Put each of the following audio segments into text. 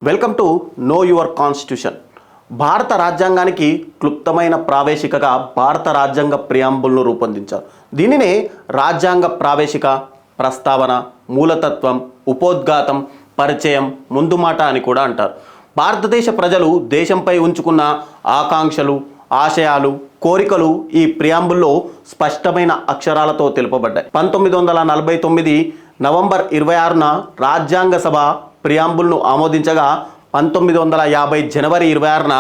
Welcome to know your constitution. భారత రాజ్యాంగానికి క్లుప్తమైన ప్రావేశికగా భారత రాజ్యాంగ ప్రియాంబుల్ను రూపొందించారు. దీనినే రాజ్యాంగ ప్రావేశిక, ప్రస్తావన, మూలతత్వం, ఉపోద్ఘాతం, పరిచయం, ముందు మాట అని కూడా అంటారు. భారతదేశ ప్రజలు దేశంపై ఉంచుకున్న ఆకాంక్షలు, ఆశయాలు, కోరికలు ఈ ప్రియాంబుల్లో స్పష్టమైన అక్షరాలతో తెలుపబడ్డాయి. 1949 నవంబర్ 26న రాజ్యాంగ సభ ప్రియాంబుల్ను ఆమోదించగా 1950 జనవరి 26న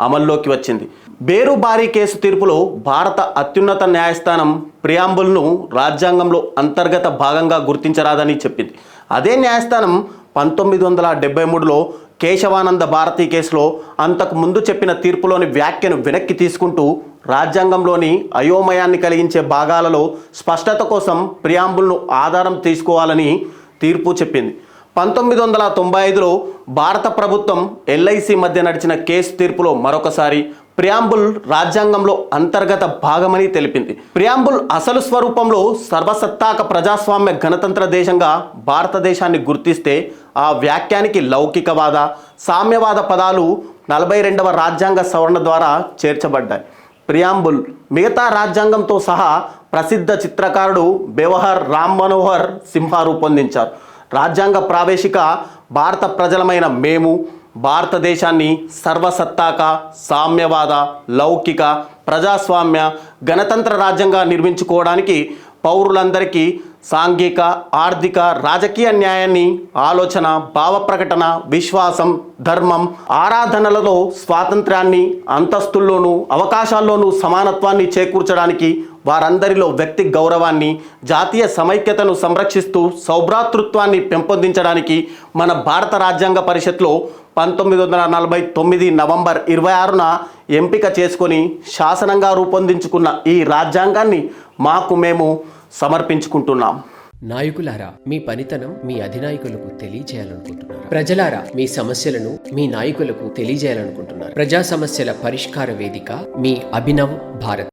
అమల్లోకి వచ్చింది. బేరుబారీ కేసు తీర్పులో భారత అత్యున్నత న్యాయస్థానం ప్రియాంబుల్ను రాజ్యాంగంలో అంతర్గత భాగంగా గుర్తించరాదని చెప్పింది. అదే న్యాయస్థానం 1973లో కేశవానంద భారతి కేసులో అంతకు ముందు చెప్పిన తీర్పులోని వ్యాఖ్యను వెనక్కి తీసుకుంటూ రాజ్యాంగంలోని అయోమయాన్ని కలిగించే భాగాలలో స్పష్టత కోసం ప్రియాంబుల్ను ఆధారం తీసుకోవాలని తీర్పు చెప్పింది. 1995లో భారత ప్రభుత్వం ఎల్ఐసి మధ్య నడిచిన కేసు తీర్పులో మరొకసారి ప్రియాంబుల్ రాజ్యాంగంలో అంతర్గత భాగమని తెలిపింది. ప్రియాంబుల్ అసలు స్వరూపంలో సర్వసత్తాక ప్రజాస్వామ్య గణతంత్ర దేశంగా భారతదేశాన్ని గుర్తిస్తే ఆ వ్యాఖ్యానికి లౌకికవాద, సామ్యవాద పదాలు 42వ రాజ్యాంగ సవరణ ద్వారా చేర్చబడ్డాయి. ప్రియాంబుల్ మిగతా రాజ్యాంగంతో సహా ప్రసిద్ధ చిత్రకారుడు బెవహర్ రామ్ మనోహర్ సింహ రూపొందించారు. రాజ్యాంగ ప్రావేశిక భారత ప్రజలమైన మేము భారతదేశాన్ని సర్వసత్తాక, సామ్యవాద, లౌకిక, ప్రజాస్వామ్య, గణతంత్ర రాజ్యంగా నిర్మించుకోవడానికి పౌరులందరికీ సాంఘిక, ఆర్థిక, రాజకీయ న్యాయాన్ని, ఆలోచన, భావ ప్రకటన, విశ్వాసం, ధర్మం, ఆరాధనలలో స్వాతంత్ర్యాన్ని, అంతస్తుల్లోనూ అవకాశాల్లోనూ సమానత్వాన్ని చేకూర్చడానికి, వారందరిలో వ్యక్తి గౌరవాన్ని, జాతీయ సమైక్యతను సంరక్షిస్తూ సౌభ్రాతృత్వాన్ని పెంపొందించడానికి మన భారత రాజ్యాంగ పరిషత్లో 1949 నవంబర్ 26న ఎంపిక చేసుకొని శాసనంగా రూపొందించుకున్న ఈ రాజ్యాంగాన్ని మాకు మేము సమర్పించుకుంటున్నాం. నాయకులారా, మీ పనితనం మీ అధినాయకులకు తెలియజేయాలనుకుంటున్నారు. ప్రజలారా, మీ సమస్యలను మీ నాయకులకు తెలియజేయాలనుకుంటున్నారు. ప్రజా సమస్యల పరిష్కార వేదిక మీ అభినవ్ భారత్.